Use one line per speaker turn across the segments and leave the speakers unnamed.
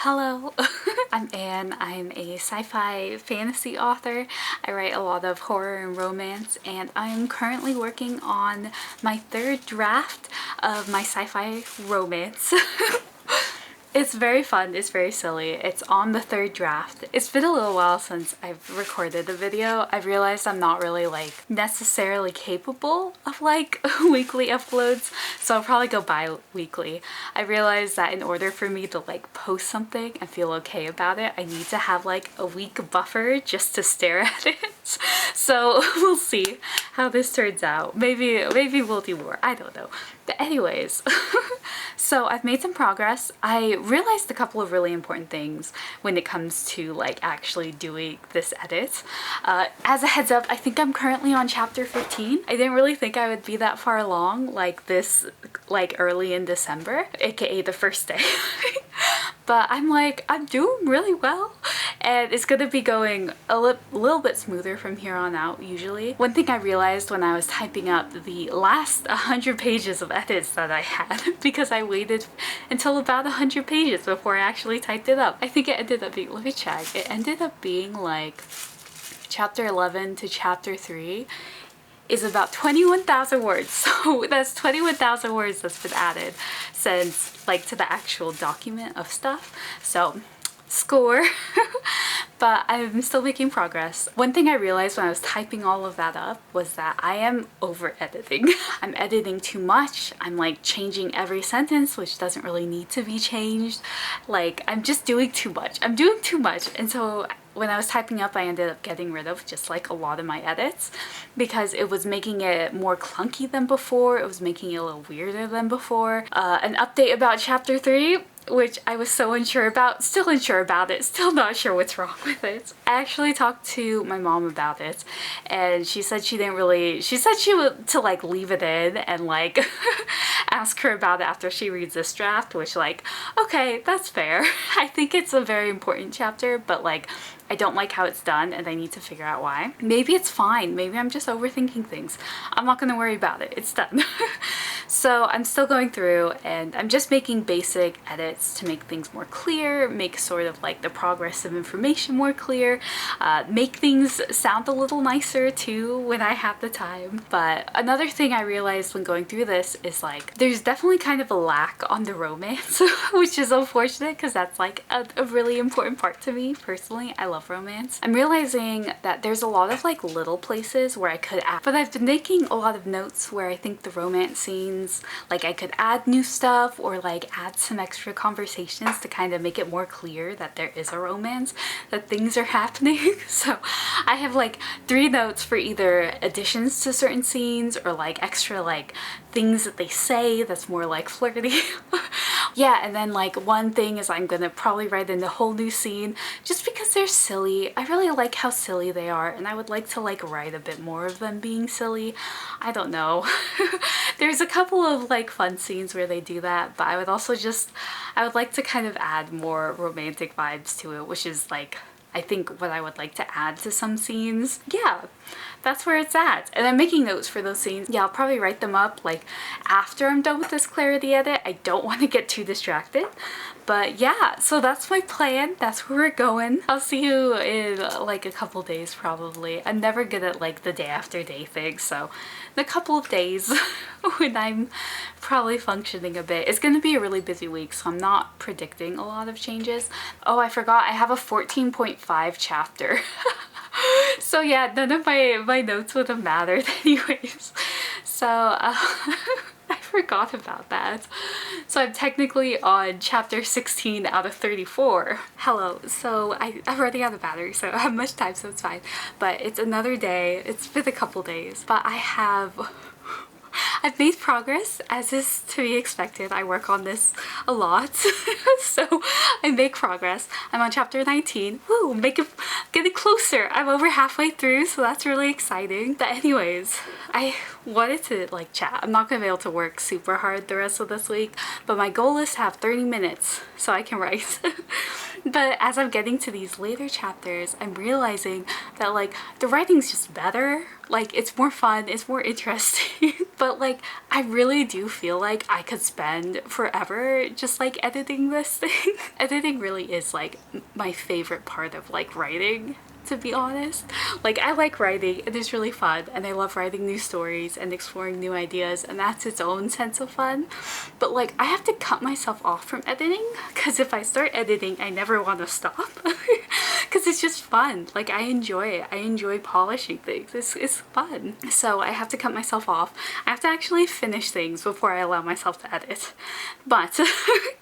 Hello, I'm Anne. I'm a sci-fi fantasy author. I write a lot of horror and romance, and I'm currently working on my third draft of my sci-fi romance. It's very fun, it's very silly. It's on the third draft. It's been a little while since I've recorded a video. I've realized I'm not really necessarily capable of weekly uploads, so I'll probably go bi-weekly. I realized that in order for me to post something and feel okay about it, I need to have a week buffer just to stare at it. So we'll see how this turns out. Maybe we'll do more, I don't know. But anyways, so I've made some progress. I realized a couple of really important things when it comes to actually doing this edit. As a heads up, I think I'm currently on chapter 15. I didn't really think I would be that far along early in December, aka the first day. But I'm doing really well, and it's gonna be going a little bit smoother from here on out usually. One thing I realized when I was typing up the last 100 pages of edits that I had, because I waited until about 100 pages before I actually typed it up. I think it ended up being, let me check, it ended up being chapter 11 to chapter 3 is about 21,000 words. So that's 21,000 words that's been added since to the actual document of stuff. So score. But I'm still making progress. One thing I realized when I was typing all of that up was that I am over editing. I'm editing too much. I'm changing every sentence, which doesn't really need to be changed. I'm just doing too much. I'm doing too much. And so when I was typing up, I ended up getting rid of just a lot of my edits because it was making it more clunky than before. It was making it a little weirder than before. An update about chapter 3, which I was so unsure about, still unsure about it, still not sure what's wrong with it. I actually talked to my mom about it, and she said she didn't really, she said she would to leave it in and ask her about it after she reads this draft, which okay, that's fair. I think it's a very important chapter, but I don't like how it's done and I need to figure out why. Maybe it's fine. Maybe I'm just overthinking things. I'm not gonna worry about it. It's done. So I'm still going through and I'm just making basic edits to make things more clear, make sort of the progress of information more clear, make things sound a little nicer too when I have the time. But another thing I realized when going through this is there's definitely kind of a lack on the romance, which is unfortunate because that's a really important part to me personally. I love romance. I'm realizing that there's a lot of little places where I could add, but I've been making a lot of notes where I think the romance scenes, I could add new stuff or add some extra conversations to kind of make it more clear that there is a romance, that things are happening. So I have 3 notes for either additions to certain scenes or extra things that they say that's more flirty. Yeah, and then one thing is I'm gonna probably write in a whole new scene just because they're silly. I really like how silly they are, and I would like to write a bit more of them being silly. I don't know. There's a couple of fun scenes where they do that, but I would also I would like to kind of add more romantic vibes to it, which is I think what I would like to add to some scenes. Yeah, that's where it's at. And I'm making notes for those scenes. Yeah, I'll probably write them up after I'm done with this clarity edit. I don't want to get too distracted. But yeah, so that's my plan. That's where we're going. I'll see you in a couple days probably. I'm never good at the day after day thing, so in a couple of days when I'm probably functioning a bit. It's gonna be a really busy week, so I'm not predicting a lot of changes. Oh, I forgot, I have a 14.5 chapter. So yeah, none of my notes would have mattered anyways. So I forgot about that. So I'm technically on chapter 16 out of 34. Hello. So I'm running out of battery, so I don't have much time, so it's fine. But it's another day. It's been a couple days, but I've made progress, as is to be expected. I work on this a lot, so I make progress. I'm on chapter 19. Woo, getting closer. I'm over halfway through, so that's really exciting. But anyways, I wanted to chat. I'm not gonna be able to work super hard the rest of this week, but my goal is to have 30 minutes so I can write. But as I'm getting to these later chapters, I'm realizing that like the writing's just better. Like it's more fun, it's more interesting. But like I really do feel like I could spend forever just like editing this thing. Editing really is like my favorite part of like writing, to be honest. Like I like writing, it is really fun, and I love writing new stories and exploring new ideas, and that's its own sense of fun. But like I have to cut myself off from editing, because if I start editing I never want to stop. Because it's just fun. Like I enjoy it. I enjoy polishing things. It's fun. So I have to cut myself off. I have to actually finish things before I allow myself to edit. But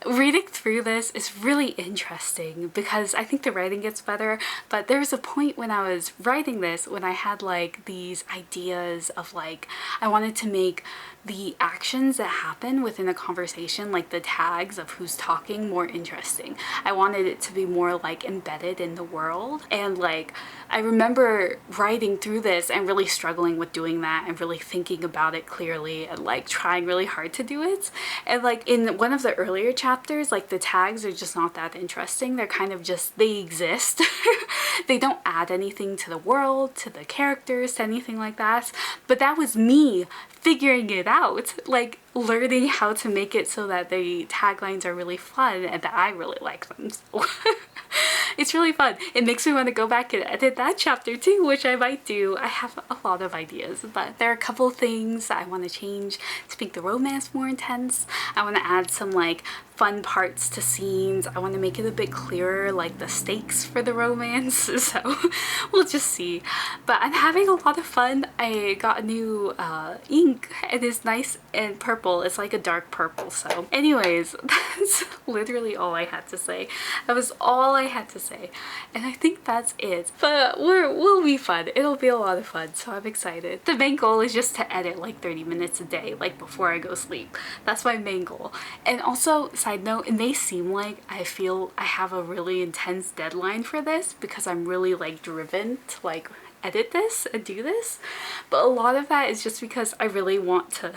reading through this is really interesting because I think the writing gets better, but there was a point when I was writing this when I had like these ideas of like I wanted to make the actions that happen within a conversation, like the tags of who's talking, more interesting. I wanted it to be more like embedded in the world, and like I remember writing through this and really struggling with doing that and really thinking about it clearly and like trying really hard to do it. And like in one of the earlier chapters, like the tags are just not that interesting. They're kind of just, they exist. They don't add anything to the world, to the characters, to anything like that. But that was me figuring it out, like learning how to make it so that the taglines are really fun and that I really like them. So it's really fun. It makes me want to go back and edit that chapter too, which I might do. I have a lot of ideas, but there are a couple things that I want to change to make the romance more intense. I want to add some like fun parts to scenes. I want to make it a bit clearer, like the stakes for the romance. So we'll just see. But I'm having a lot of fun. I got a new ink. It is nice and purple. It's like a dark purple. So anyways, that's literally all I had to say. That was all I had to say. And I think that's it. But we'll be fun. It'll be a lot of fun. So I'm excited. The main goal is just to edit like 30 minutes a day, like before I go sleep. That's my main goal. And also, side note, it may seem like I feel I have a really intense deadline for this because I'm really like driven to like edit this and do this, but a lot of that is just because I really want to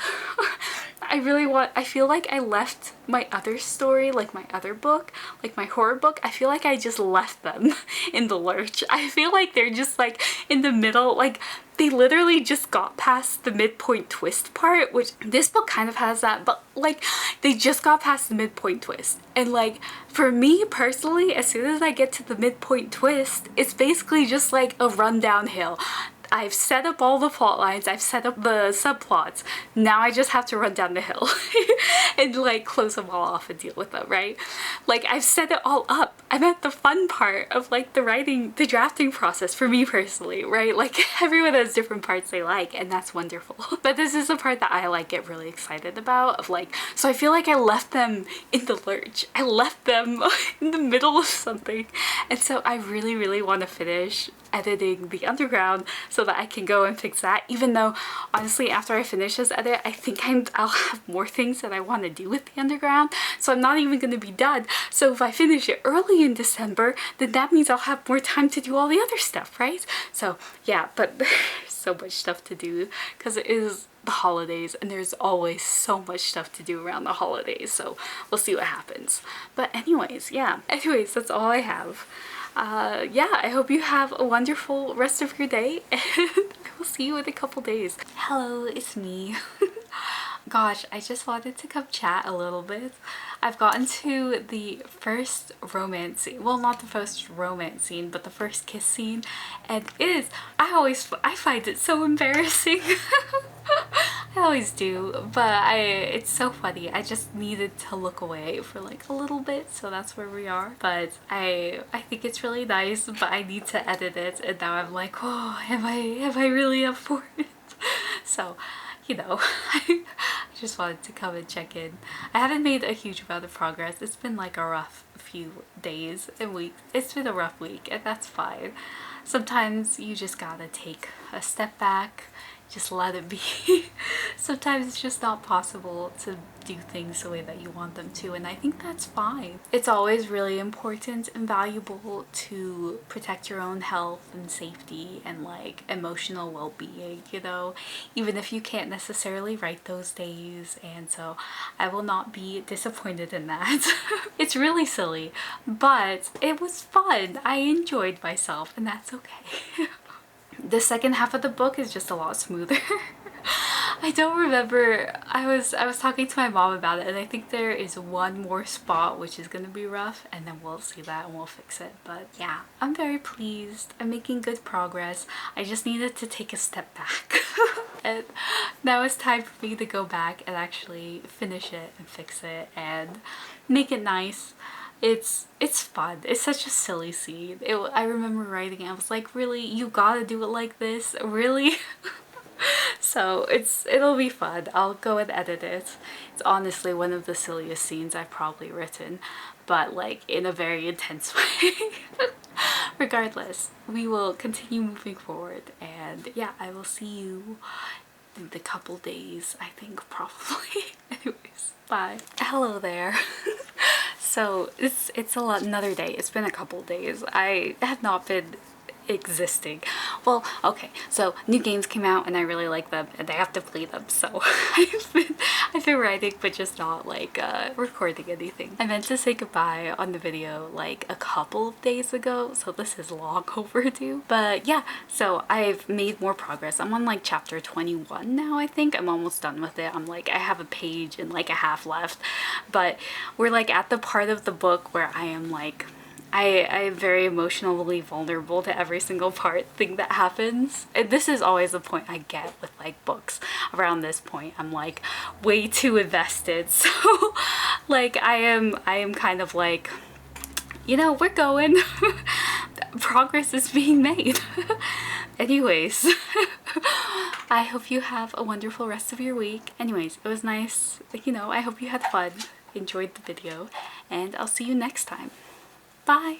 I feel like I left my other story, like my other book, like my horror book, I feel like I just left them in the lurch. I feel like they're just like in the middle, like they literally just got past the midpoint twist part, which this book kind of has that, but like they just got past the midpoint twist. And like for me personally, as soon as I get to the midpoint twist, it's basically just like a run downhill. I've set up all the plot lines, I've set up the subplots, now I just have to run down the hill and like close them all off and deal with them, right? Like I've set it all up. I'm at the fun part of like the writing, the drafting process for me personally, right? Like everyone has different parts they like, and that's wonderful. But this is the part that I like get really excited about, of like, so I feel like I left them in the lurch. I left them in the middle of something. And so I really, really want to finish editing The Underground so that I can go and fix that, even though honestly after I finish this edit I think I'll have more things that I want to do with The Underground, so I'm not even going to be done. So if I finish it early in December, then that means I'll have more time to do all the other stuff, right? So yeah, but there's so much stuff to do because it is the holidays and there's always so much stuff to do around the holidays, so we'll see what happens. But anyways, yeah, that's all I have. Yeah, I hope you have a wonderful rest of your day, and I will see you in a couple days. Hello, it's me. Gosh, I just wanted to come chat a little bit. I've gotten to the first romance scene. Well, not the first romance scene, but the first kiss scene. And it is, I find it so embarrassing. I always do, but it's so funny. I just needed to look away for like a little bit, so that's where we are. But I think it's really nice, but I need to edit it, and now I'm like, oh, am I really up for it? So, you know, I just wanted to come and check in. I haven't made a huge amount of progress. It's been like a rough few days and weeks. It's been a rough week, and that's fine. Sometimes you just gotta take a step back. just let it be. Sometimes it's just not possible to do things the way that you want them to, and I think that's fine. It's always really important and valuable to protect your own health and safety and like emotional well-being, you know, even if you can't necessarily write those days, and so I will not be disappointed in that. It's really silly, but it was fun. I enjoyed myself, and that's okay. The second half of the book is just a lot smoother. I don't remember, I was talking to my mom about it, and I think there is one more spot which is gonna be rough, and then we'll see that and we'll fix it. But yeah, I'm very pleased. I'm making good progress. I just needed to take a step back. And now it's time for me to go back and actually finish it and fix it and make it nice. It's fun. It's such a silly scene. I remember writing it, I was like, really? You gotta do it like this? Really? So it'll be fun. I'll go and edit it. It's honestly one of the silliest scenes I've probably written, but like in a very intense way. Regardless, we will continue moving forward, and yeah, I will see you in a couple days, I think, probably. Anyways, bye. Hello there. So it's another day. It's been a couple days. I have not been existing. Well, okay, so new games came out and I really like them and I have to play them, so I've been writing but just not like recording anything. I meant to say goodbye on the video like a couple of days ago, so this is long overdue. But yeah, so I've made more progress. I'm on like chapter 21 now, I think. I'm almost done with it. I'm like, I have a page and like a half left, but we're like at the part of the book where I am like, I am very emotionally vulnerable to every single thing that happens. And this is always the point I get with like books. Around this point, I'm like way too invested. So like I am kind of like, you know, we're going. Progress is being made. Anyways, I hope you have a wonderful rest of your week. Anyways, it was nice, you know, I hope you had fun, enjoyed the video, and I'll see you next time. Bye!